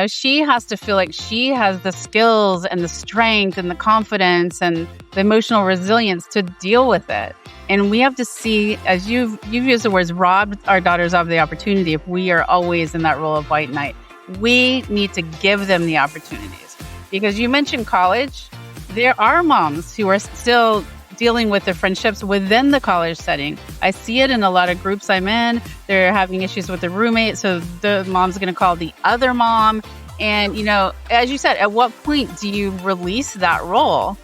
She has to feel like she has the skills and the strength and the confidence and the emotional resilience to deal with it. And we have to see, as you've used the words, rob our daughters of the opportunity if we are always in that role of white knight. We need to give them the opportunities. Because you mentioned college. There are moms who are still dealing with their friendships within the college setting. I see it in a lot of groups I'm in. They're having issues with their roommate, so the mom's going to call the other mom. And, as you said, at what point do you release that role?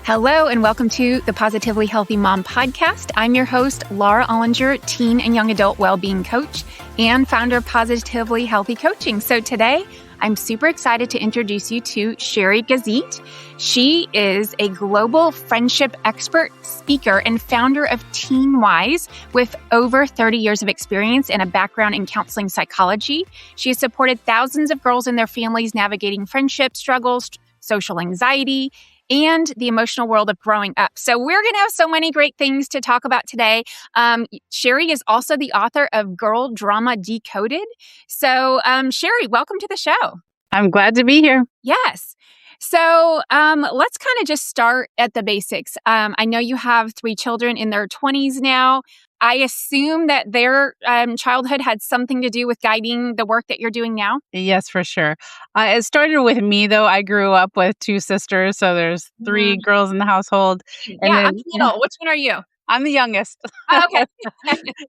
Hello, and welcome to the Positively Healthy Mom podcast. I'm your host, Laura Ollinger, teen and young adult well-being coach and founder of Positively Healthy Coaching. So today, I'm super excited to introduce you to Sheri Gazitt. She is a global friendship expert, speaker, and founder of TeenWise with over 30 years of experience and a background in counseling psychology. She has supported thousands of girls and their families navigating friendship struggles, social anxiety, and the emotional world of growing up. So we're going to have so many great things to talk about today. Sheri is also the author of Girl Drama Decoded. So Sheri, welcome to the show. I'm glad to be here. Yes. So let's kind of just start at the basics. I know you have 3 children in their 20s now. I assume that their childhood had something to do with guiding the work that you're doing now? Yes, for sure. It started with me, though. I grew up with 2 sisters, so there's 3 girls in the household. And I'm the middle. Which one are you? I'm the youngest. Oh, okay.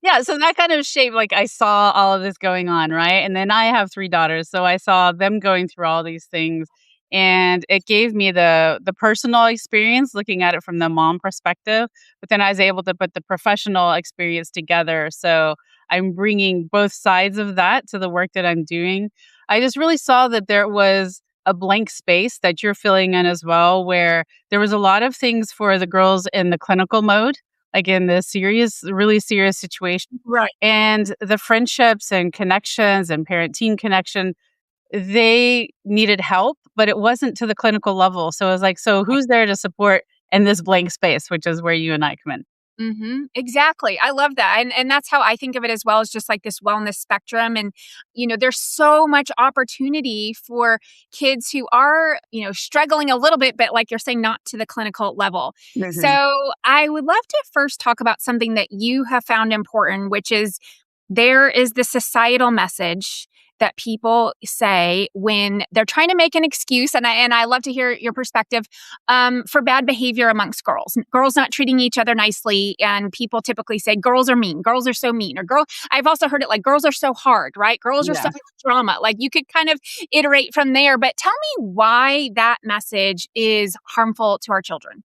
Yeah, so that kind of shaped, I saw all of this going on, right? And then I have 3 daughters, so I saw them going through all these things. And it gave me the personal experience looking at it from the mom perspective, but then I was able to put the professional experience together. So I'm bringing both sides of that to the work that I'm doing. I just really saw that there was a blank space that you're filling in as well, where there was a lot of things for the girls in the clinical mode, like in the really serious situation. Right. And the friendships and connections and parent-teen connection, they needed help, but it wasn't to the clinical level. So it was like, so who's there to support in this blank space, which is where you and I come in. Mm-hmm. Exactly. I love that. And that's how I think of it as well, as just like this wellness spectrum. And, there's so much opportunity for kids who are, struggling a little bit, but like you're saying, not to the clinical level. Mm-hmm. So I would love to first talk about something that you have found important, which is there is the societal message that people say when they're trying to make an excuse, and I love to hear your perspective, for bad behavior amongst girls. Girls not treating each other nicely, and people typically say girls are mean. Girls are so mean. Or I've also heard it like girls are so hard, right? Girls are so much drama. Like you could kind of iterate from there, but tell me why that message is harmful to our children.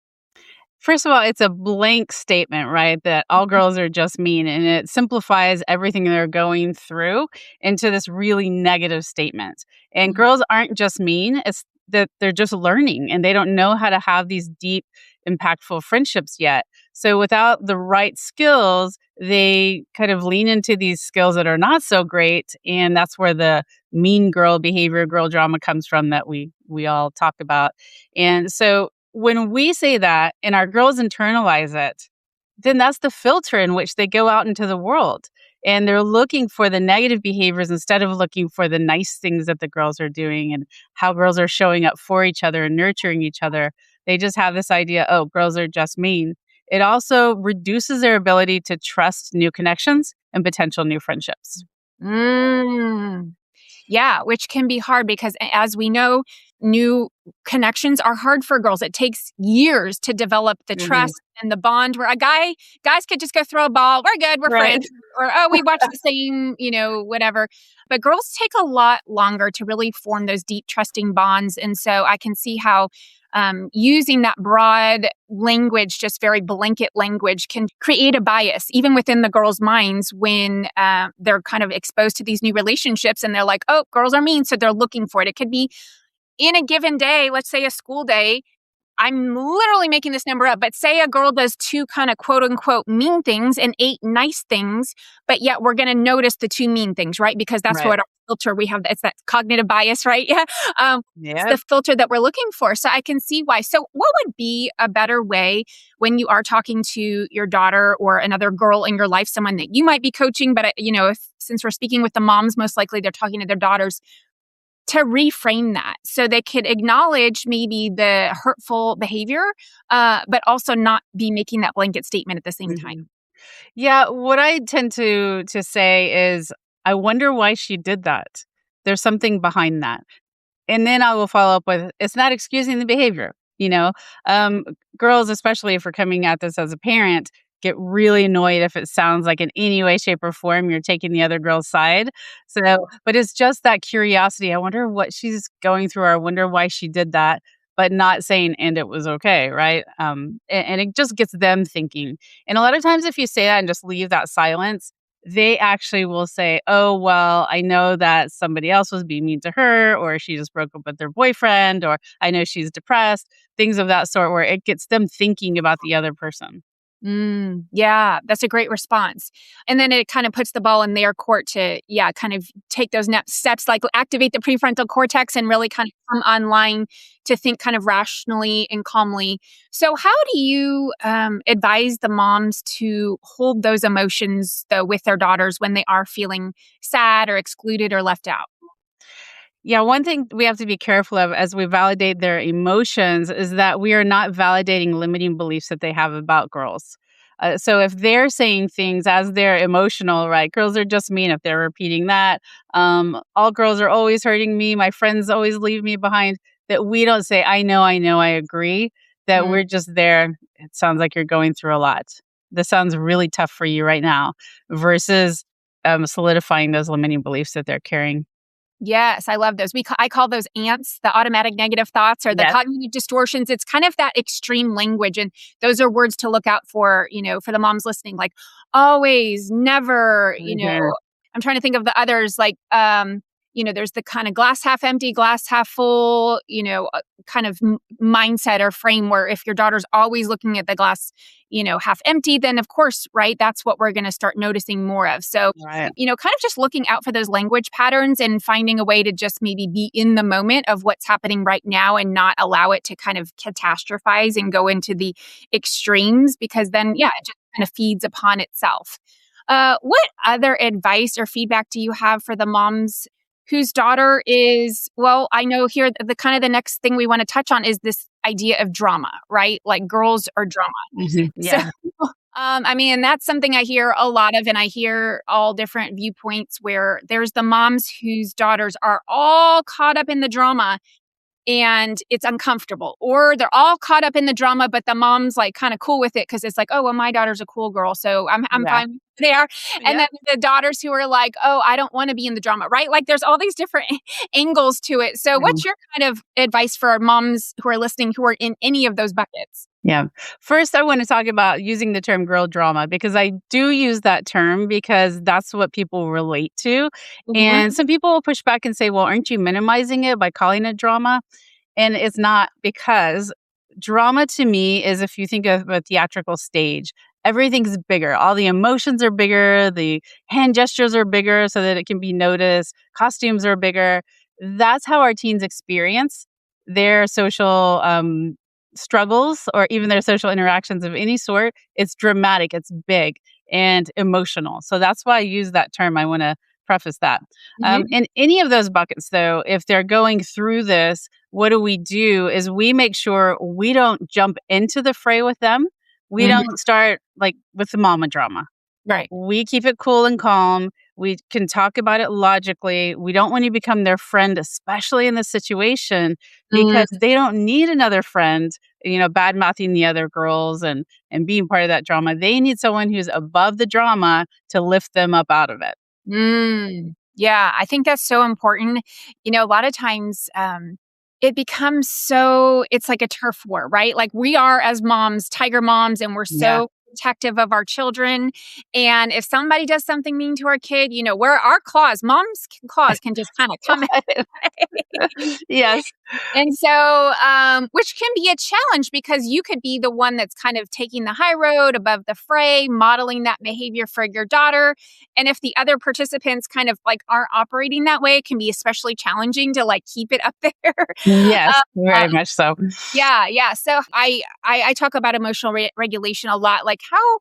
First of all, it's a blank statement, right? That all girls are just mean, and it simplifies everything they're going through into this really negative statement. And girls aren't just mean, it's that they're just learning and they don't know how to have these deep, impactful friendships yet. So without the right skills, they kind of lean into these skills that are not so great. And that's where the mean girl behavior, girl drama comes from that we all talk about. And so when we say that and our girls internalize it, then that's the filter in which they go out into the world. And they're looking for the negative behaviors instead of looking for the nice things that the girls are doing and how girls are showing up for each other and nurturing each other. They just have this idea, oh, girls are just mean. It also reduces their ability to trust new connections and potential new friendships. Yeah, which can be hard because as we know, new connections are hard for girls. It takes years to develop the trust and the bond where guys could just go throw a ball. We're good. We're friends. Or, oh, we watch the same, whatever. But girls take a lot longer to really form those deep trusting bonds. And so I can see how using that broad language, just very blanket language, can create a bias even within the girls' minds when they're kind of exposed to these new relationships and they're like, oh, girls are mean. So they're looking for it. It could be in a given day, let's say a school day, I'm literally making this number up, but say a girl does 2 kind of quote unquote mean things and 8 nice things, but yet we're going to notice the 2 mean things, right? Because that's Right. what our filter we have. It's that cognitive bias, right? Yeah. It's Yeah. the filter that we're looking for. So I can see why. So what would be a better way when you are talking to your daughter or another girl in your life, someone that you might be coaching, but since we're speaking with the moms, most likely they're talking to their daughters, to reframe that so they could acknowledge maybe the hurtful behavior, but also not be making that blanket statement at the same time. Mhm. Yeah, what I tend to say is, "I wonder why she did that. There's something behind that." And then I will follow up with, "It's not excusing the behavior," you know? Um, Girls, especially if we're coming at this as a parent, get really annoyed if it sounds like in any way, shape, or form you're taking the other girl's side. So but it's just that curiosity, "I wonder what she's going through, or I wonder why she did that," but not saying, "And it was okay," right? And it just gets them thinking. And a lot of times if you say that and just leave that silence, they actually will say, "Oh, well, I know that somebody else was being mean to her, or she just broke up with their boyfriend, or I know she's depressed," things of that sort, where it gets them thinking about the other person. Yeah, that's a great response. And then it kind of puts the ball in their court to, yeah, kind of take those next steps, like activate the prefrontal cortex and really kind of come online to think kind of rationally and calmly. So, how do you advise the moms to hold those emotions, though, with their daughters when they are feeling sad or excluded or left out? Yeah, one thing we have to be careful of as we validate their emotions is that we are not validating limiting beliefs that they have about girls. So if they're saying things as they're emotional, right? Girls are just mean if they're repeating that. All girls are always hurting me. My friends always leave me behind. That we don't say, I know, I agree. That Mm, we're just there. It sounds like you're going through a lot. This sounds really tough for you right now, versus solidifying those limiting beliefs that they're carrying. Yes, I love those. I call those ants, the automatic negative thoughts or the Yes. cognitive distortions. It's kind of that extreme language. And those are words to look out for, for the moms listening, like always, never, Mhm. I'm trying to think of the others, like, there's the kind of glass half empty, glass half full, kind of mindset or frame where if your daughter's always looking at the glass, half empty, then of course, right, that's what we're going to start noticing more of. So, Right. kind of just looking out for those language patterns and finding a way to just maybe be in the moment of what's happening right now and not allow it to kind of catastrophize and go into the extremes because then, yeah, it just kind of feeds upon itself. What other advice or feedback do you have for the moms whose daughter is, well, I know here the kind of the next thing we want to touch on is this idea of drama, right? Like girls are drama. Mhm. So, Yeah. I mean, that's something I hear a lot of, and I hear all different viewpoints where there's the moms whose daughters are all caught up in the drama and it's uncomfortable, or they're all caught up in the drama, but the mom's like kind of cool with it because it's like, oh, well, my daughter's a cool girl, so I'm Yeah. fine there. And then Yep. the daughters who are like, oh, I don't want to be in the drama, right? Like, there's all these different angles to it. So, Mhm. what's your kind of advice for moms who are listening who are in any of those buckets? Yeah. First, I want to talk about using the term girl drama, because I do use that term because that's what people relate to. And Hmm. some people will push back and say, well, aren't you minimizing it by calling it drama? And it's not, because drama to me is, if you think of a theatrical stage, everything's bigger. All the emotions are bigger, the hand gestures are bigger so that it can be noticed, costumes are bigger. That's how our teens experience their social struggles, or even their social interactions of any sort. It's dramatic, it's big and emotional. So that's why I use that term. I want to preface that. Hmm. In any of those buckets, though, if they're going through this, what do is we make sure we don't jump into the fray with them. We Hmm. don't start like with the mama drama. Right. We keep it cool and calm. We can talk about it logically. We don't want to become their friend, especially in this situation, Mm, because they don't need another friend, bad mouthing the other girls and being part of that drama. They need someone who's above the drama to lift them up out of it. yeah, I think that's so important. A lot of times, it becomes so, it's like a turf war, right? Like we are as moms, tiger moms, and we're Yeah. so protective of our children. And if somebody does something mean to our kid, where our claws, mom's claws can just kind of come Yes. and so, which can be a challenge because you could be the one that's kind of taking the high road above the fray, modeling that behavior for your daughter. And if the other participants kind of like aren't operating that way, it can be especially challenging to like keep it up there. Yes, uh, very much so. yeah, yeah. So I talk about emotional regulation a lot. Like, how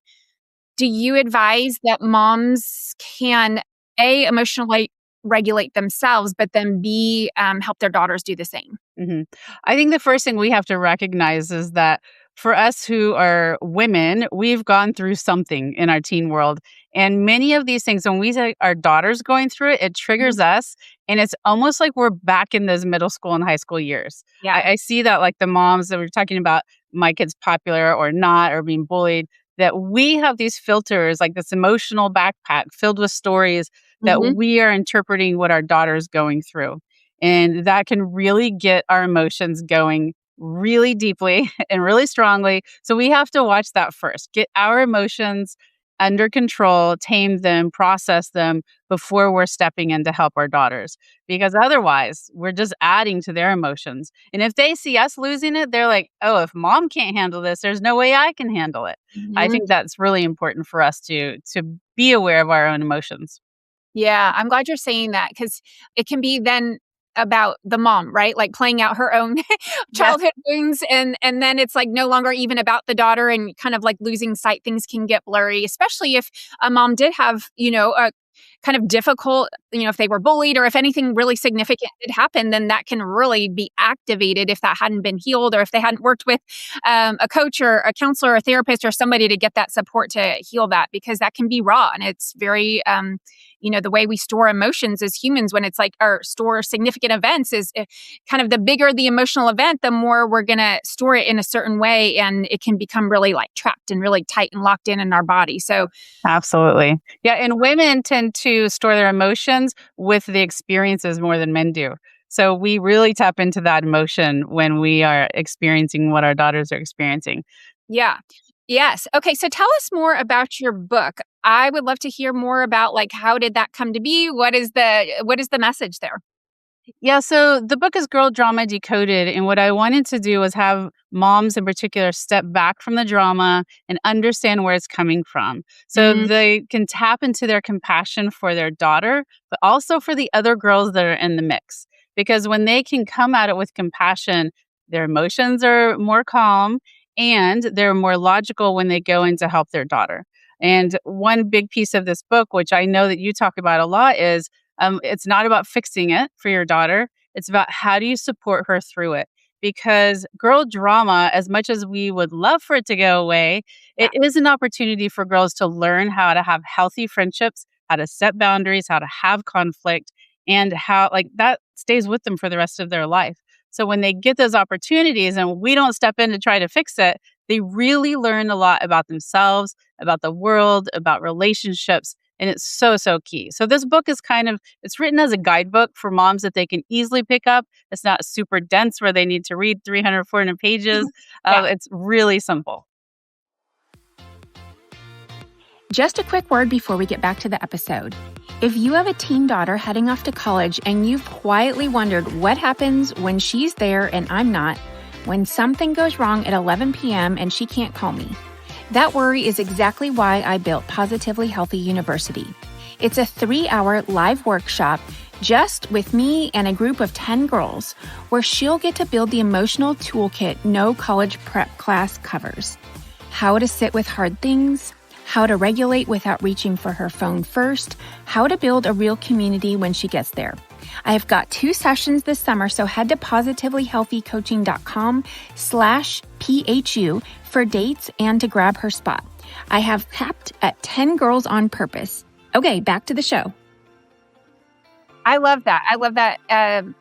do you advise that moms can emotionally regulate themselves, but then B, help their daughters do the same? Mhm. I think the first thing we have to recognize is that for us who are women, we've gone through something in our teen world. And many of these things, when we see our daughters going through it, it Mhm. triggers us. And it's almost like we're back in those middle school and high school years. Yeah. I see that, like the moms that were talking about, my kid's popular or not, or being bullied, that we have these filters, like this emotional backpack filled with stories that Mhm. we are interpreting what our daughter's going through. And that can really get our emotions going really deeply and really strongly. So we have to watch that first. Get our emotions under control, tame them, process them before we're stepping in to help our daughters. Because otherwise, we're just adding to their emotions. And if they see us losing it, they're like, oh, if mom can't handle this, there's no way I can handle it. I Mhm. think that's really important for us to be aware of our own emotions. Yeah, I'm glad you're saying that because it can be then about the mom, right? Like playing out her own Yes. childhood wounds and then it's like no longer even about the daughter and kind of like losing sight. Things can get blurry, especially if a mom did have, a kind of difficult, if they were bullied or if anything really significant did happen, then that can really be activated if that hadn't been healed or if they hadn't worked with a coach or a counselor or a therapist or somebody to get that support to heal that, because that can be raw and it's very the way we store emotions as humans when it's like or store significant events is kind of the bigger the emotional event, the more we're going to store it in a certain way. And it can become really like trapped and really tight and locked in our body. So, Absolutely. Yeah, and women tend to store their emotions with the experiences more than men do. So we really tap into that emotion when we are experiencing what our daughters are experiencing. yeah. Yes. Okay. So tell us more about your book. I would love to hear more about like how did that come to be? What is the message there? Yeah, so the book is Girl Drama Decoded. And what I wanted to do was have moms in particular step back from the drama and understand where it's coming from. So Mm, they can tap into their compassion for their daughter, but also for the other girls that are in the mix. Because when they can come at it with compassion, their emotions are more calm and they're more logical when they go in to help their daughter. And one big piece of this book, which I know that you talk about a lot, is it's not about fixing it for your daughter. It's about how do you support her through it? Because girl drama, as much as we would love for it to go away, yeah. it is an opportunity for girls to learn how to have healthy friendships, how to set boundaries, how to have conflict, and how like that stays with them for the rest of their life. So when they get those opportunities and we don't step in to try to fix it, they really learn a lot about themselves, about the world, about relationships, and it's so, so key. So this book is it's written as a guidebook for moms that they can easily pick up. It's not super dense where they need to read 300, 400 pages. Yeah. It's really simple. Just a quick word before we get back to the episode. If you have a teen daughter heading off to college and you've quietly wondered what happens when she's there and I'm not, when something goes wrong at 11 p.m. and she can't call me, that worry is exactly why I built Positively Healthy University. It's a 3-hour live workshop just with me and a group of 10 girls where she'll get to build the emotional toolkit no college prep class covers. How to sit with hard things, how to regulate without reaching for her phone first, how to build a real community when she gets there. I have got 2 sessions this summer, so head to positivelyhealthycoaching.com/PHU for dates and to grab her spot. I have capped at 10 girls on purpose. Okay, back to the show. I love that. I love that. Kind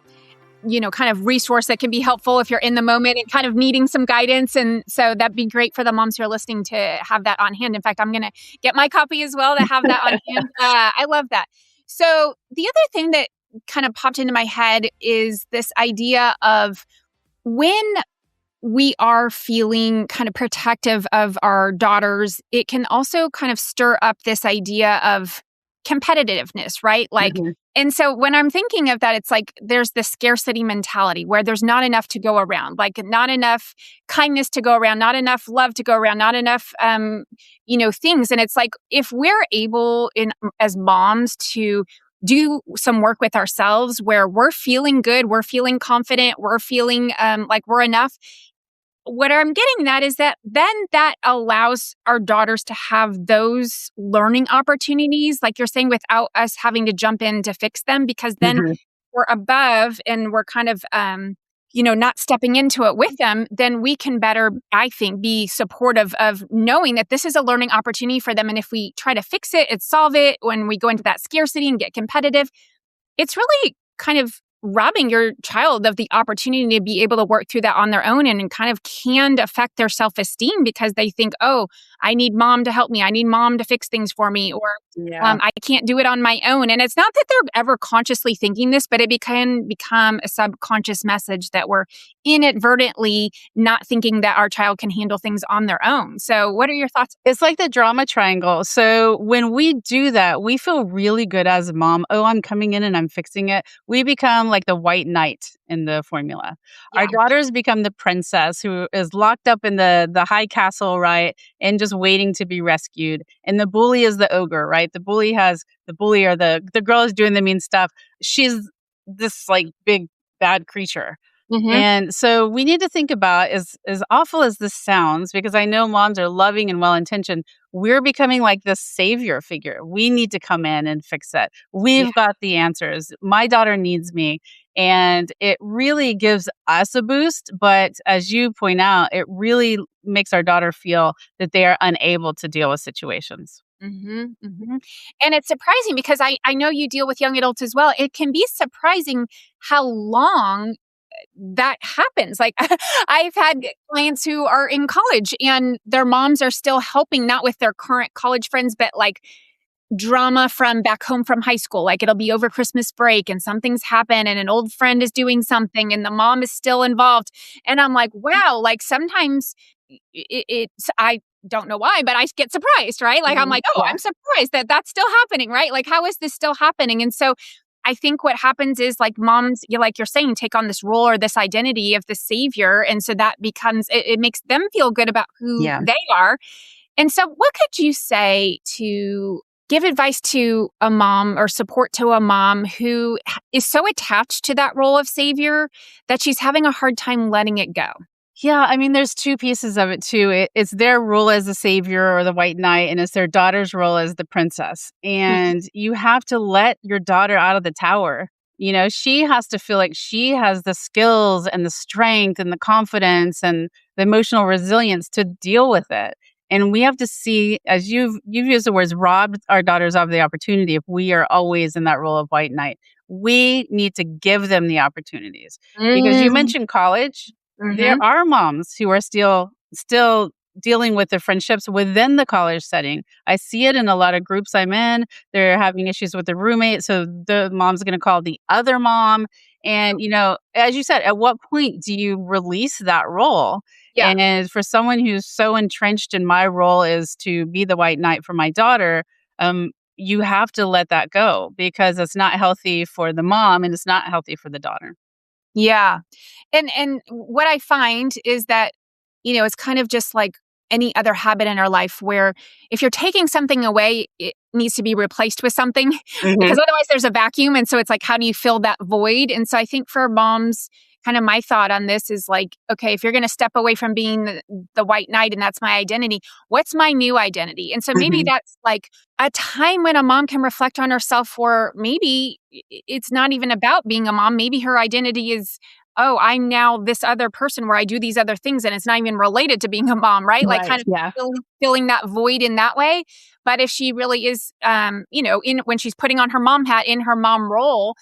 of resource that can be helpful if you're in the moment and kind of needing some guidance. And so that'd be great for the moms who are listening to have that on hand. In fact, I'm going to get my copy as well to have that on hand. I love that. So the other thing that kind of popped into my head is this idea of when we are feeling kind of protective of our daughters, it can also kind of stir up this idea of competitiveness, right? Like, Mhm. and so when I'm thinking of that, it's like there's this scarcity mentality where there's not enough to go around, like not enough kindness to go around, not enough love to go around, not enough, things. And it's like if we're able as moms to do some work with ourselves where we're feeling good, we're feeling confident, we're feeling like we're enough, what I'm getting at is that then that allows our daughters to have those learning opportunities, like you're saying, without us having to jump in to fix them, because then Mhm. we're above and we're kind of, not stepping into it with them, then we can better, I think, be supportive of knowing that this is a learning opportunity for them. And if we try to fix it and solve it when we go into that scarcity and get competitive, it's really kind of robbing your child of the opportunity to be able to work through that on their own, and kind of can affect their self-esteem because they think, oh, I need mom to help me. I need mom to fix things for me, or Yeah. I can't do it on my own. And it's not that they're ever consciously thinking this, but it can become a subconscious message that we're inadvertently not thinking that our child can handle things on their own. So what are your thoughts? It's like the drama triangle. So when we do that, we feel really good as a mom. Oh, I'm coming in and I'm fixing it. We become like the white knight in the formula. Our Yeah. daughters become the princess who is locked up in the high castle, right? And just waiting to be rescued. And the bully is the ogre, right? The bully or the girl is doing the mean stuff. She's this like big bad creature. Mm-hmm. And so we need to think about, as awful as this sounds, because I know moms are loving and well-intentioned, we're becoming like the savior figure. We need to come in and fix it. Yeah. We've got the answers. My daughter needs me. And it really gives us a boost. But as you point out, it really makes our daughter feel that they are unable to deal with situations. Mm-hmm, mm-hmm. And it's surprising because I know you deal with young adults as well. It can be surprising how long that happens. Like I've had clients who are in college and their moms are still helping, not with their current college friends, but like drama from back home from high school. Like it'll be over Christmas break and something's happened and an old friend is doing something and the mom is still involved. And I'm like, wow, like sometimes I don't know why, but I get surprised, right? Like I'm like, oh, Yeah. I'm surprised that that's still happening, right? Like how is this still happening? And so I think what happens is like moms, like you're saying, take on this role or this identity of the savior. And so that becomes, it makes them feel good about who Yeah. they are. And so what could you say to give advice to a mom or support to a mom who is so attached to that role of savior that she's having a hard time letting it go? Yeah, I mean, there's two pieces of it too. It's their role as the savior or the white knight, and it's their daughter's role as the princess. And you have to let your daughter out of the tower. You know, she has to feel like she has the skills and the strength and the confidence and the emotional resilience to deal with it. And we have to see, as you've used the words, rob our daughters of the opportunity if we are always in that role of white knight. We need to give them the opportunities. Because you Mm-hmm. mentioned college. There are moms who are still dealing with the friendships within the college setting. I see it in a lot of groups I'm in. They're having issues with the roommate, so the mom's going to call the other mom. And as you said, at what point do you release that role? Yeah. And for someone who's so entrenched in my role is to be the white knight for my daughter, you have to let that go because it's not healthy for the mom and it's not healthy for the daughter. Yeah. And what I find is that, it's kind of just like any other habit in our life where if you're taking something away, it needs to be replaced with something because otherwise there's a vacuum. And so it's like, how do you fill that void? And so I think for moms, kind of my thought on this is like, okay, if you're going to step away from being the white knight and that's my identity, what's my new identity? And so maybe that's like a time when a mom can reflect on herself for maybe it's not even about being a mom. Maybe her identity is, oh, I'm now this other person where I do these other things and it's not even related to being a mom, right? Like kind of Yeah. filling that void in that way. But if she really is, when she's putting on her mom hat in her mom role,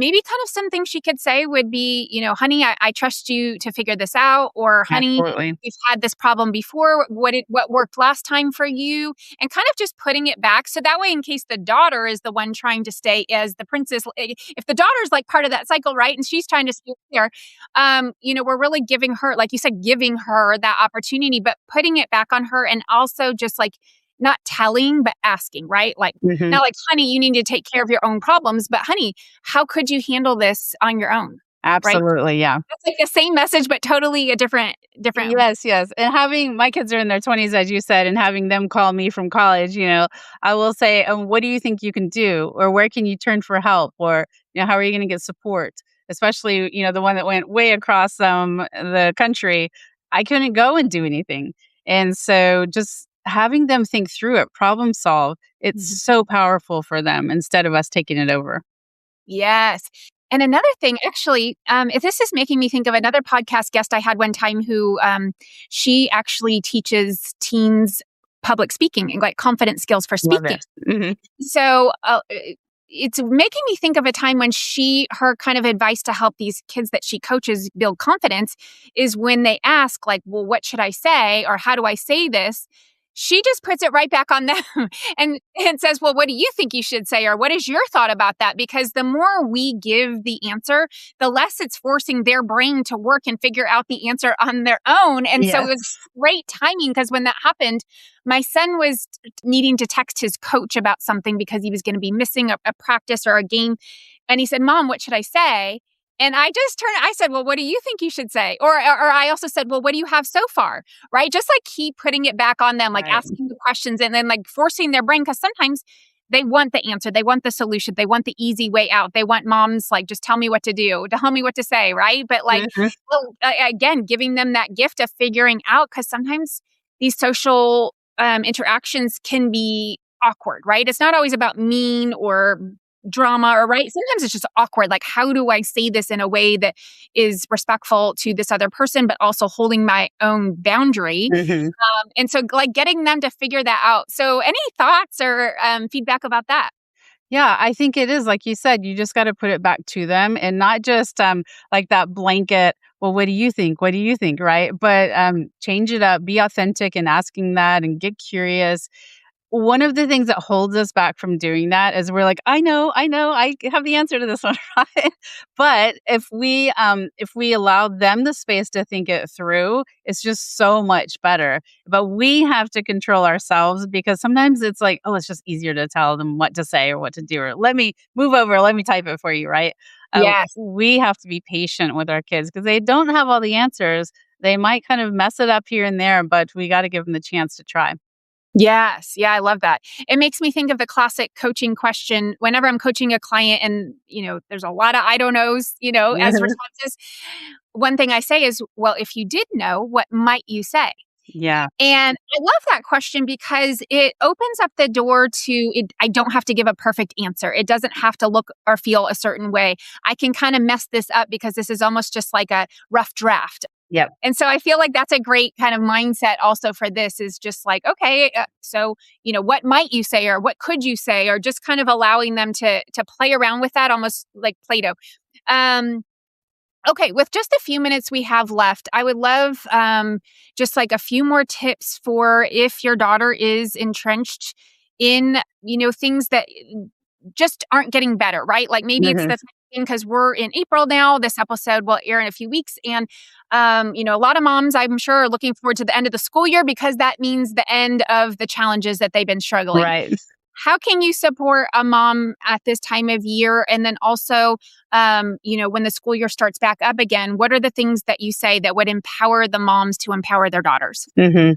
maybe kind of some things she could say would be, honey, I trust you to figure this out, or honey, Absolutely. we've had this problem before. What worked last time for you? And kind of just putting it back. So that way, in case the daughter is the one trying to stay as the princess, if the daughter's like part of that cycle, right? And she's trying to stay there, we're really giving her, like you said, giving her that opportunity, but putting it back on her, and also just like not telling, but asking, right? Like, Mhm. not like, honey, you need to take care of your own problems, but honey, how could you handle this on your own? Right? Absolutely, yeah. That's like the same message, but totally a different. Yes, yes. And having my kids are in their 20s, as you said, and having them call me from college, I will say, what do you think you can do? Or where can you turn for help? Or, how are you going to get support? Especially, the one that went way across the country. I couldn't go and do anything. And so just having them think through it, problem solve, it's so powerful for them instead of us taking it over. Yes. And another thing, actually, if this is making me think of another podcast guest I had one time who she actually teaches teens public speaking and like confidence skills for Love speaking. it. Mhm. So it's making me think of a time when her kind of advice to help these kids that she coaches build confidence is when they ask like, well, what should I say? Or how do I say this? She just puts it right back on them and says, well, what do you think you should say? Or what is your thought about that? Because the more we give the answer, the less it's forcing their brain to work and figure out the answer on their own. And so it Yes. was great timing, because when that happened, my son was needing to text his coach about something because he was going to be missing a practice or a game. And he said, Mom, what should I say? And I said, well, what do you think you should say? Or I also said, well, what do you have so far? Right? Just like keep putting it back on them, like Right. asking the questions and then like forcing their brain. Cause sometimes they want the answer. They want the solution. They want the easy way out. They want moms like, just tell me what to do, tell me what to say. Right. But like, Mhm. again, giving them that gift of figuring out, cause sometimes these social interactions can be awkward, right? It's not always about mean or drama, or right. Sometimes it's just awkward. Like, how do I say this in a way that is respectful to this other person, but also holding my own boundary? Mhm. And so, like, getting them to figure that out. So, any thoughts or feedback about that? Yeah, I think it is like you said, you just got to put it back to them and not just like that blanket, well, what do you think? What do you think, right? But change it up, be authentic in asking that and get curious. One of the things that holds us back from doing that is we're like, I know, I have the answer to this one, right? But if we allow them the space to think it through, it's just so much better. But we have to control ourselves, because sometimes it's like, oh, it's just easier to tell them what to say or what to do, or let me move over, let me type it for you, right? Yes. We have to be patient with our kids because they don't have all the answers. They might kind of mess it up here and there, but we got to give them the chance to try. Yes. Yeah, I love that. It makes me think of the classic coaching question whenever I'm coaching a client and, there's a lot of I don't knows, as responses. One thing I say is, well, if you did know, what might you say? Yeah. And I love that question because it opens up the door to it. I don't have to give a perfect answer. It doesn't have to look or feel a certain way. I can kind of mess this up because this is almost just like a rough draft. Yep. And so I feel like that's a great kind of mindset also for this, is just like, okay, so, what might you say, or what could you say, or just kind of allowing them to play around with that, almost like Play-Doh. Okay, with just a few minutes we have left, I would love just like a few more tips for if your daughter is entrenched in, things that just aren't getting better, right? Like maybe it's Mhm. the thing because we're in April now. This episode will air in a few weeks. And, a lot of moms, I'm sure, are looking forward to the end of the school year because that means the end of the challenges that they've been struggling. Right. How can you support a mom at this time of year? And then also, when the school year starts back up again, what are the things that you say that would empower the moms to empower their daughters? Mhm.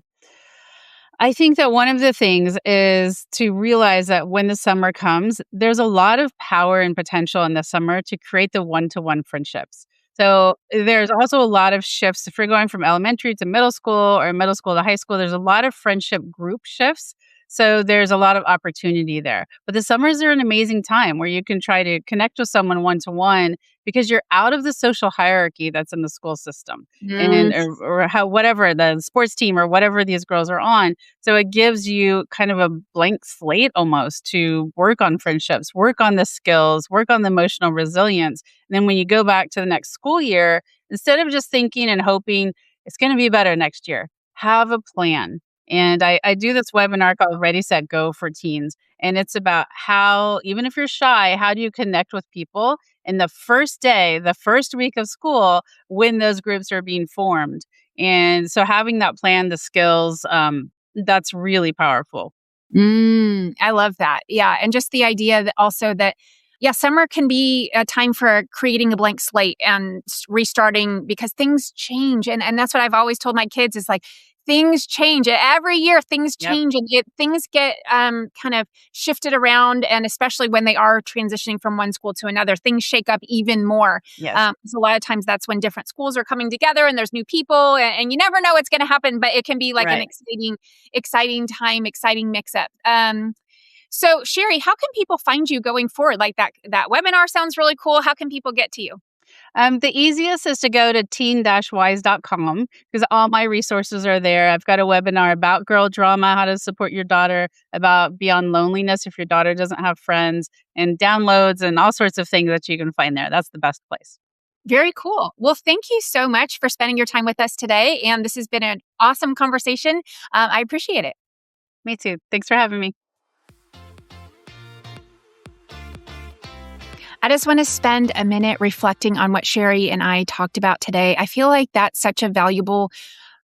I think that one of the things is to realize that when the summer comes, there's a lot of power and potential in the summer to create the one-to-one friendships. So there's also a lot of shifts. If you're going from elementary to middle school or middle school to high school, there's a lot of friendship group shifts. So there's a lot of opportunity there. But the summers are an amazing time where you can try to connect with someone one-to-one because you're out of the social hierarchy that's in the school system and Mm. or how whatever the sports team or whatever these girls are on. So it gives you kind of a blank slate almost to work on friendships, work on the skills, work on the emotional resilience. And then when you go back to the next school year, instead of just thinking and hoping it's going to be better next year, have a plan. And I do this webinar called Ready, Set, Go for teens. And it's about how, even if you're shy, how do you connect with people in the first day, the first week of school when those groups are being formed. And so having that plan, the skills, that's really powerful. I love that. Yeah. And just the idea that also that, yeah, summer can be a time for creating a blank slate and restarting because things change. And that's what I've always told my kids is like, things change. Every year, things Yep. change and things get kind of shifted around. And especially when they are transitioning from one school to another, things shake up even more. Yes. So a lot of times that's when different schools are coming together and there's new people and you never know what's going to happen, but it can be like an Right. exciting time, exciting mix up. So Sheri, how can people find you going forward? Like that webinar sounds really cool. How can people get to you? The easiest is to go to teen-wise.com because all my resources are there. I've got a webinar about girl drama, how to support your daughter, about beyond loneliness if your daughter doesn't have friends, and downloads and all sorts of things that you can find there. That's the best place. Very cool. Well, thank you so much for spending your time with us today. And this has been an awesome conversation. I appreciate it. Me too. Thanks for having me. I just want to spend a minute reflecting on what Sheri and I talked about today. I feel like that's such a valuable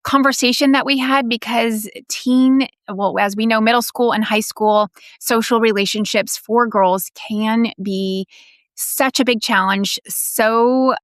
conversation that we had because as we know, middle school and high school social relationships for girls can be such a big challenge, so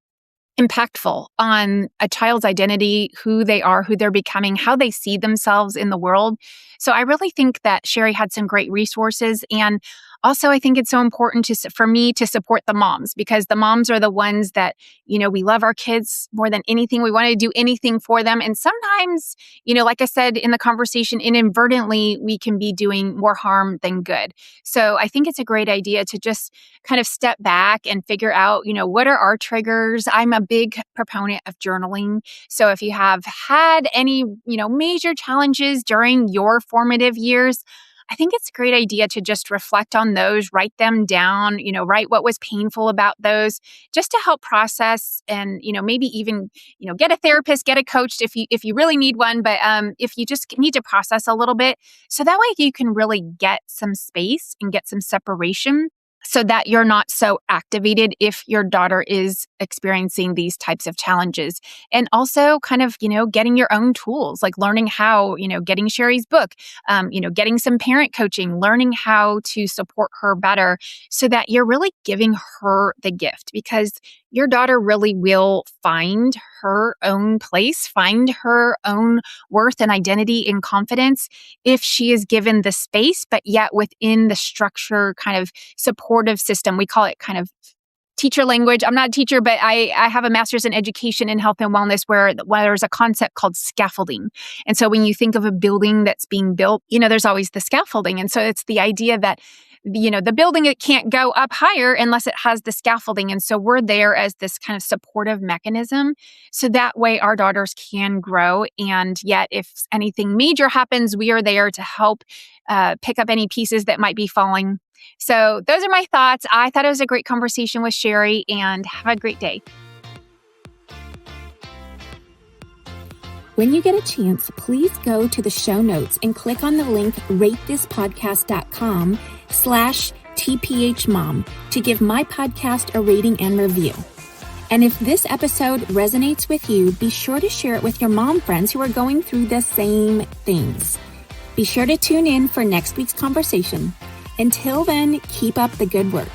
impactful on a child's identity, who they are, who they're becoming, how they see themselves in the world. So I really think that Sheri had some great resources. And also, I think it's so important for me to support the moms because the moms are the ones that, we love our kids more than anything. We want to do anything for them. And sometimes, like I said in the conversation, inadvertently, we can be doing more harm than good. So I think it's a great idea to just kind of step back and figure out, what are our triggers? I'm a big proponent of journaling. So if you have had any, major challenges during your formative years, I think it's a great idea to just reflect on those, write them down, write what was painful about those just to help process and, maybe even, get a therapist, get a coach if you really need one. But if you just need to process a little bit, so that way you can really get some space and get some separation so that you're not so activated if your daughter is experiencing these types of challenges. And also kind of, getting your own tools, like learning how, getting Sheri's book, getting some parent coaching, learning how to support her better so that you're really giving her the gift because your daughter really will find her own place, find her own worth and identity and confidence if she is given the space, but yet within the structure kind of supportive system. We call it kind of teacher language. I'm not a teacher, but I have a master's in education in health and wellness where there's a concept called scaffolding. And so when you think of a building that's being built, there's always the scaffolding. And so it's the idea that the building, it can't go up higher unless it has the scaffolding. And so we're there as this kind of supportive mechanism. So that way our daughters can grow. And yet if anything major happens, we are there to help pick up any pieces that might be falling. So those are my thoughts. I thought it was a great conversation with Sheri and have a great day. When you get a chance, please go to the show notes and click on the link ratethispodcast.com/TPHmom to give my podcast a rating and review. And if this episode resonates with you, be sure to share it with your mom friends who are going through the same things. Be sure to tune in for next week's conversation. Until then, keep up the good work.